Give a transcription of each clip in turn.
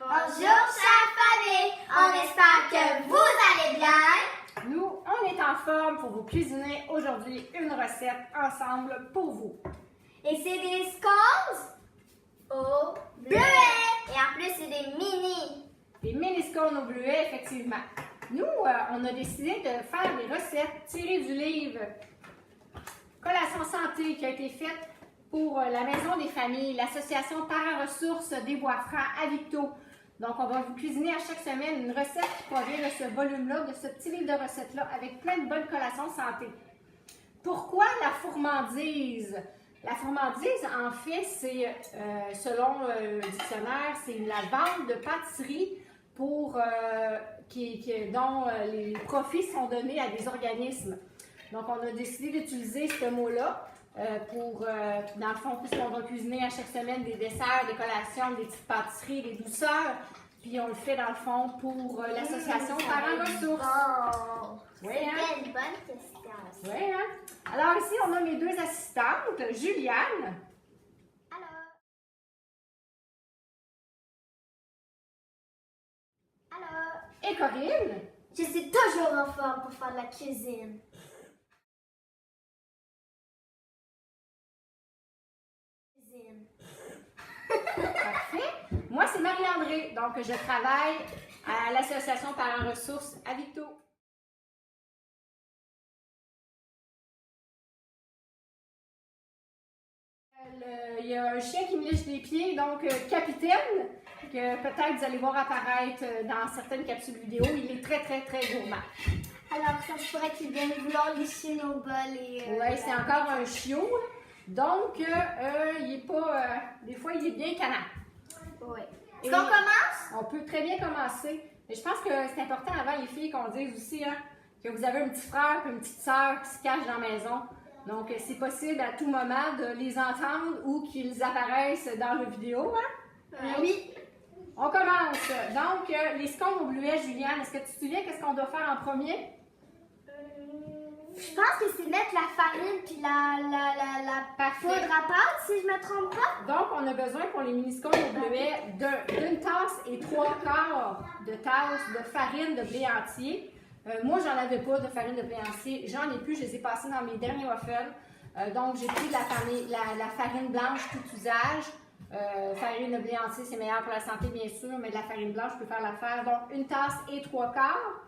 Bonjour, chère famille! On espère que vous allez bien! Nous, on est en forme pour vous cuisiner aujourd'hui une recette ensemble pour vous. Et c'est des scones au bleuet! Et en plus, c'est des mini! Des mini scones au bleuet, effectivement. Nous, on a décidé de faire des recettes tirées du livre Collation Santé qui a été faite pour la Maison des familles, l'association Parents-Ressources des Bois-Francs à Victo. Donc, on va vous cuisiner à chaque semaine une recette qui provient de ce volume-là, de ce petit livre de recettes-là, avec plein de bonnes collations santé. Pourquoi la fourmandise? La fourmandise, en fait, c'est, selon le dictionnaire, c'est la vente de pâtisserie pour, dont les profits sont donnés à des organismes. Donc, on a décidé d'utiliser ce mot-là pour, dans le fond, puisqu'on va cuisiner à chaque semaine des desserts, des collations, des petites pâtisseries, des douceurs. Puis, on le fait, dans le fond, pour l'association Parents-Ressources. Oh! Oui, C'était hein? une bonne question aussi. Oui, hein? Alors, ici, on a mes deux assistantes, Juliane. Alors, Et Corinne. je suis toujours en forme pour faire de la cuisine. Parfait. Moi, c'est Marie-André. Donc, je travaille à l'association Parents-Ressources à Victo. Il y a un chien qui me lèche les pieds, donc Capitaine, que peut-être vous allez voir apparaître dans certaines capsules vidéo. Il est très, très, très gourmand. Alors, ça se pourrait qu'il vienne vouloir lécher nos bols et... Oui, c'est encore un chiot. Donc, il est pas... des fois, il est bien canard. Oui. Et Est-ce qu'on commence? On peut très bien commencer. Mais je pense que c'est important avant les filles qu'on dise aussi hein, que vous avez un petit frère et une petite sœur qui se cachent dans la maison. Donc, c'est possible à tout moment de les entendre ou qu'ils apparaissent dans la vidéo. Hein? Oui. On commence. Donc, les scones au bleuet, Juliane, est-ce que tu te souviens qu'est-ce qu'on doit faire en premier? Je pense que c'est mettre la farine puis la poudre à pâte, si je me trompe pas. Donc, on a besoin pour les mini-scones au bleuet d'une tasse et 3/4 de tasse de farine de blé entier. Moi, j'en avais pas de farine de blé entier. J'en ai plus, je les ai passés dans mes derniers waffles. Donc, j'ai pris de la farine blanche tout usage. Farine de blé entier, c'est meilleur pour la santé, bien sûr, mais de la farine blanche, je peux faire l'affaire. Donc, une tasse et 3/4.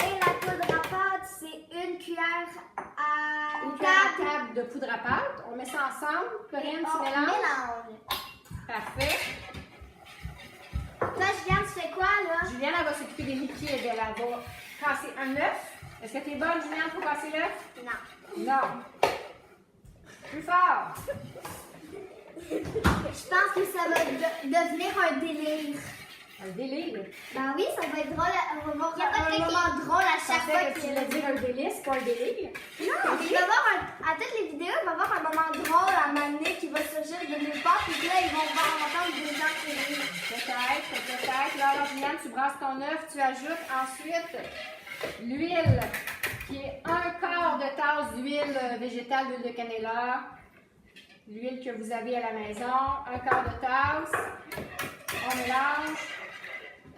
Et la poudre à pâte, c'est une cuillère à Une cuillère à table de poudre à pâte. On met ça ensemble. Corinne, tu On mélanges? mélange. Parfait. Toi, Juliane, tu fais quoi, là? Juliane, elle va s'occuper des liquides. Elle va casser un œuf. Est-ce que tu es bonne, Juliane, pour casser l'œuf? Non. Non. Plus fort. Je pense que ça va devenir un délire. Un délire. Ben oui, ça va être drôle. On va avoir un moment moment drôle à chaque fois que tu voulais dire un délice, pas un délire. Non, il va y avoir à toutes les vidéos, il va y avoir un moment drôle à m'amener qui va surgir de nulle part, puis là, ils vont entendre des gens qui rient. Peut-être. Là, alors, Juliane, tu brasses ton œuf, tu ajoutes ensuite l'huile, qui est 1/4 de tasse d'huile végétale, d'huile de cannella. L'huile que vous avez à la maison, 1/4 de tasse. On mélange.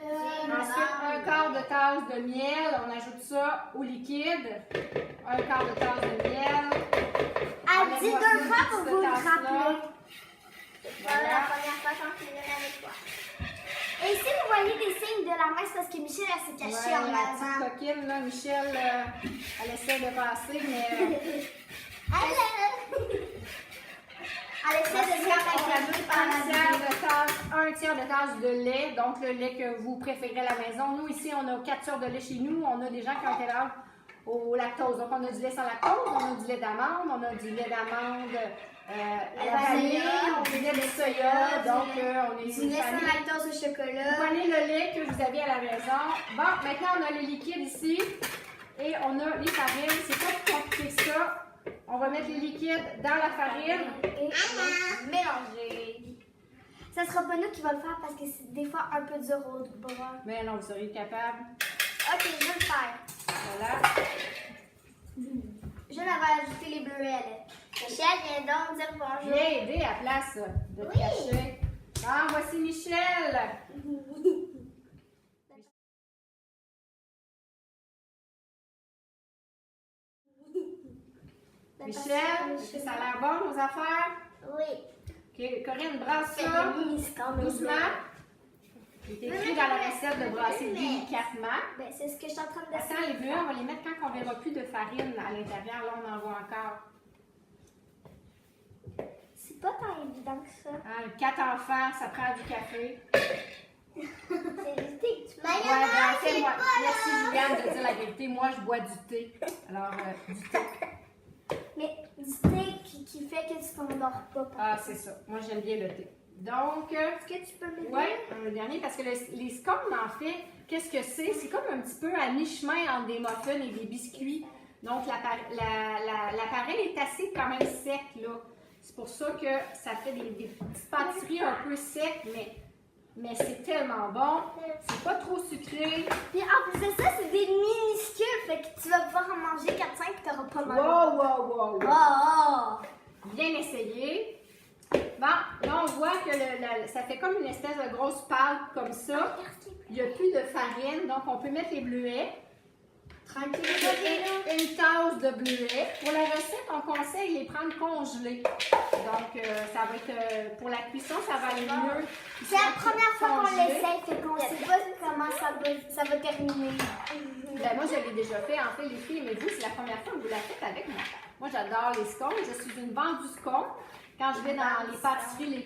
Ensuite, 1/4 de tasse de miel. On ajoute ça au liquide. 1/4 de tasse de miel. Elle dit 2 fois pour vous le rappeler. Voilà. La première fois qu'on finit avec toi. Et si vous voyez des signes de la main, c'est parce que Michel elle s'est cachée en La petite avant. coquine, là, Michel, elle essaie de passer, mais... Elle essaie de se faire agréger par la un tiers de tasse de lait, donc le lait que vous préférez à la maison. Nous, ici, on a 4 sortes de lait chez nous. On a des gens qui ont intolérance au lactose. Donc, on a du lait sans lactose, on a du lait d'amande, on a du lait d'amande à la vanille, on a du lait de soya. Donc, on est du lait sans lactose au chocolat. Vous prenez le lait que vous avez à la maison. Bon, maintenant, on a les liquides ici et on a les farines. C'est pas plus compliqué que ça. On va mettre les liquides dans la farine et mélanger. Ça sera pas nous qui va le faire parce que c'est des fois un peu dur au bras. Mais non, vous serez capable. Ok, je vais le faire. Voilà. Je vais ajouter les bleuets à l'aide. Michel, viens donc dire bonjour. Viens aider à la place de te cacher. Ah, voici Michel. Michel, est-ce que ça a l'air bon, nos affaires? Oui. OK, Corinne, brasse C'est ça des mini-scans, mais doucement. Il est écrit dans la recette de brasser délicatement. Ben, c'est ce que je suis en train de faire. Attends, les bleuets, on va les mettre quand on ne verra plus de farine à l'intérieur. Là, on en voit encore. C'est pas tant évident que ça. Hein, 4 enfants, ça prend du café. C'est du thé que tu Ouais, ben, fais-moi. Merci, Juliane, de dire la vérité. Moi, je bois du thé. Alors, du thé. Mais du thé qui fait que tu t'endors pas. Ah, c'est ça. Moi, j'aime bien le thé. Donc, Est-ce que tu peux me oui, le dernier, parce que les scones, en fait, qu'est-ce que c'est? C'est comme un petit peu à mi-chemin entre des muffins et des biscuits. Donc, la farine est assez quand même sec, là. C'est pour ça que ça fait des petites pâtisseries un peu secs, mais c'est tellement bon. C'est pas trop sucré. Puis en plus de ça, c'est des minuscules. Fait que tu vas pouvoir en manger 4-5 et tu n'auras pas mal. Wow, wow, wow, wow. Oh! Bien essayé. Bon, là, on voit que ça fait comme une espèce de grosse pâte comme ça. Il n'y a plus de farine, donc on peut mettre les bleuets. Tranquille. Et une tasse de bleuets. Pour la recette, on conseille de les prendre congelés. Donc, ça va être, pour la cuisson, ça va aller mieux. C'est la première fois qu'on l'essaye, fait qu'on ne sait pas comment ça va terminer. Ben, moi, je l'ai déjà fait. En fait, les filles, mais vous, c'est la première fois que vous la faites avec moi. Moi, j'adore les scones. Je suis une vendue scone. Quand je vais dans les pâtisseries, les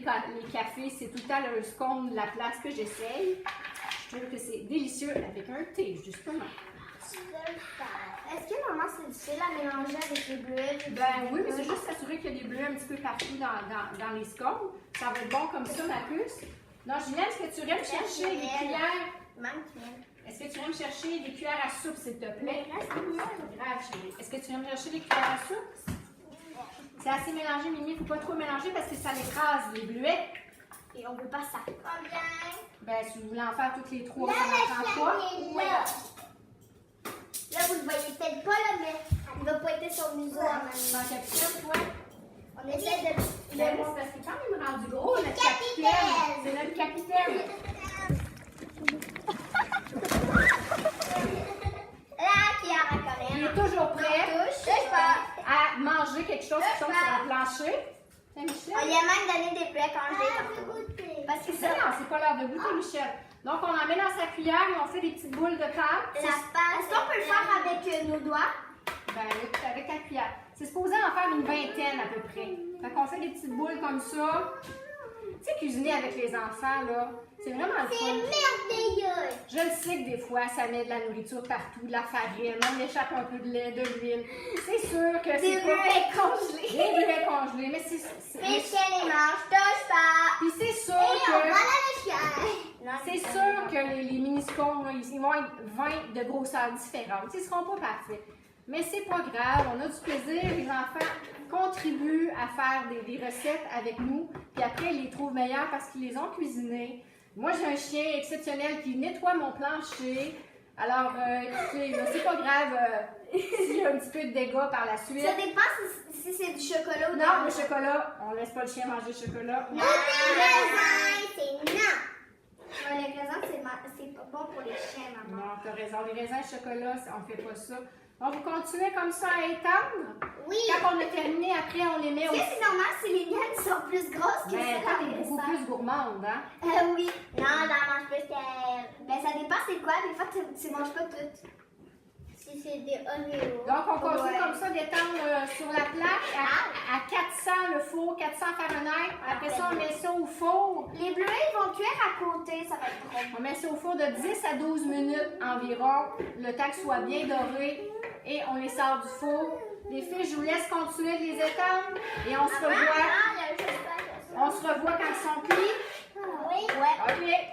cafés, c'est tout le temps le scone de la place que j'essaye. Je trouve que c'est délicieux avec un thé, justement. Est-ce que maman, c'est difficile à mélanger avec les bleuets? Ben oui, mais c'est juste s'assurer qu'il y a des bleuets un petit peu partout dans les scones. Ça va être bon comme ça, ma puce. Non, Julien, est-ce que tu irais me chercher des cuillères? Est-ce que tu irais me chercher des cuillères à soupe, s'il te plaît? Grave, chérie. Est-ce que tu irais me chercher des cuillères à soupe? C'est assez mélangé, Mimi. Il ne faut pas trop mélanger parce que ça l'écrase, les bleuets. Et on veut pas ça. Combien? Ben, si vous voulez en faire toutes les trois, ça n'en prend pas. Là, vous le voyez peut-être pas, là, mais il va pointer son museau en même Dans temps. le capitaine, toi? On essaie de Ben, le c'est parce qu'il est quand même rendu gros, notre capitaine. C'est notre capitaine. Là, qui a Il est raconté. toujours prêt Touche pas. à manger quelque chose qui tombe sur le plancher. Tiens, Michel. On lui a même donné des plats congelés. Parce que ça, Non, c'est pas l'heure de goûter, Michel. Donc, on en met dans sa cuillère et on fait des petites boules de pâte. la pâte. Est-ce qu'on peut le faire avec nos doigts? Ben, avec ta cuillère. C'est supposé en faire une vingtaine à peu près. Fait qu'on fait des petites boules comme ça. Tu sais, cuisiner avec les enfants, là, c'est vraiment le fun. merveilleux. Je le sais que des fois, ça met de la nourriture partout, de la farine, on échappe un peu de lait, de l'huile. C'est sûr que Des c'est pas... bleuets congelés. Des bleuets congelés, mais c'est... Michel et mange, touche pas. Puis c'est sûr Et on va que... la chien. C'est sûr que les mini-scones, là, ils vont être 20 de grosseurs différentes. Ils ne seront pas parfaits. Mais c'est pas grave, on a du plaisir. Les enfants contribuent à faire des recettes avec nous. Puis après, ils les trouvent meilleures parce qu'ils les ont cuisinées. Moi, j'ai un chien exceptionnel qui nettoie mon plancher. Alors, écoutez, là, c'est pas grave s'il y a un petit peu de dégâts par la suite. Ça dépend si c'est du chocolat ou Non, le chocolat, on laisse pas le chien manger le chocolat. Non, des raisins, c'est non. Les raisins, c'est pas bon pour les chiens, maman. Non, t'as raison. Les raisins chocolat, on fait pas ça. On va continuer comme ça à étendre. Oui. Quand on a terminé, après, on les met au... Est-ce que c'est normal si les miennes sont plus grosses que Ben, celles toi, à t'es beaucoup plus gourmande, hein? Oui. Non, j'en mange plus que... Ben, ça dépend c'est quoi. Des fois, tu manges pas toutes. Si c'est des Oreos. Donc, on continue comme ça d'étendre sur la plaque à 400 le four, 400 Fahrenheit. Après ça, on met ça au four. Les bleuets, ils vont cuire à côté. Ça va être trop. On met ça au four de 10 à 12 minutes environ. Le temps qu'ils soient bien dorés. Et on les sort du four. Les filles, je vous laisse continuer de les étendre. Et on se revoit. On se revoit quand ils sont cuits. Oui. Ouais. OK.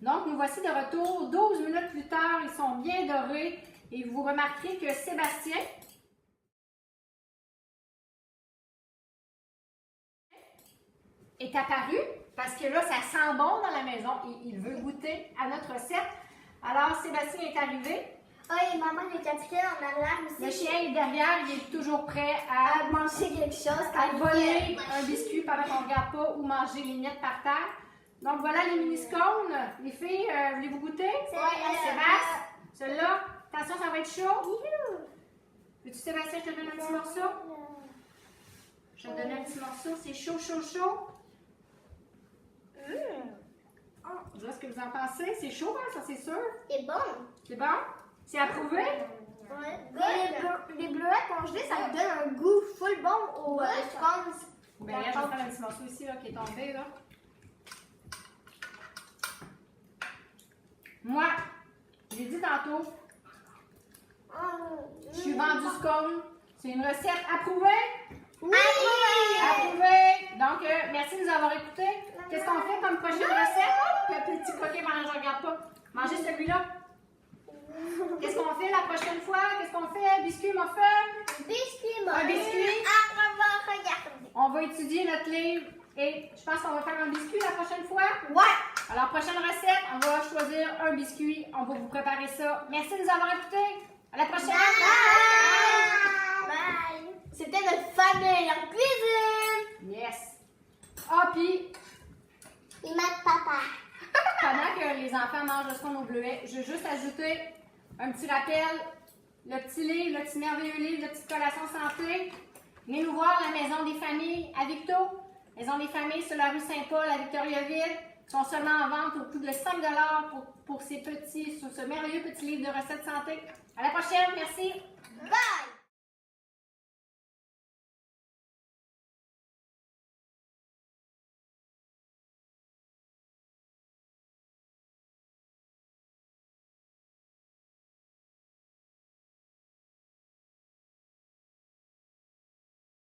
Donc, nous voici de retour 12 minutes plus tard. Ils sont bien dorés. Et vous remarquerez que Sébastien est apparu parce que là, ça sent bon dans la maison et il veut goûter à notre recette. Alors, Sébastien est arrivé. Ah, et maman, le quatrième en arrière aussi. Le chien est derrière, il est toujours prêt à À manger quelque chose. à voler un biscuit pendant qu'on ne regarde pas ou manger les miettes par terre. Donc voilà les mini-scones. Les filles, voulez-vous goûter? Sébastien, celui-là, attention, ça va être chaud. Veux-tu, Sébastien, je te donne un petit morceau? Je vais te donner un petit morceau. C'est chaud, chaud, chaud. Vous voyez ce que vous en pensez? C'est chaud, hein, ça, c'est sûr. C'est bon. C'est bon? C'est approuvé? Les bleuets congelés, ça lui donne un goût full bon au scones. Ben là, je vais faire un petit morceau ici là, qui est tombé. Là. Moi, j'ai dit tantôt, je suis vendue scone. C'est une recette approuvée? Oui! Approuvée! Donc, merci de nous avoir écoutés. Qu'est-ce qu'on fait comme prochaine recette? Le petit coquet, pendant je ne regarde pas. Mangez celui-là. Qu'est-ce qu'on fait la prochaine fois? Qu'est-ce qu'on fait? Biscuit, muffin? Biscuit, Un biscuit. on va regarder. On va étudier notre livre et je pense qu'on va faire un biscuit la prochaine fois. Ouais! Alors, prochaine recette, on va choisir un biscuit. On va vous préparer ça. Merci de nous avoir écoutés. À la prochaine. Bye! Bye! C'était notre famille en cuisine! Yes. Ah, puis, Il m'a papa. pendant que les enfants mangent le scone au bleuet, je veux juste ajouter un petit rappel. Le petit livre, le petit merveilleux livre de petite collation santé. Venez nous voir à la Maison des familles à Victo. Maison des familles sur la rue Saint-Paul à Victoriaville. Ils sont seulement en vente au coût de 5 $ pour ce merveilleux petit livre de recettes santé. À la prochaine. Merci. Bye!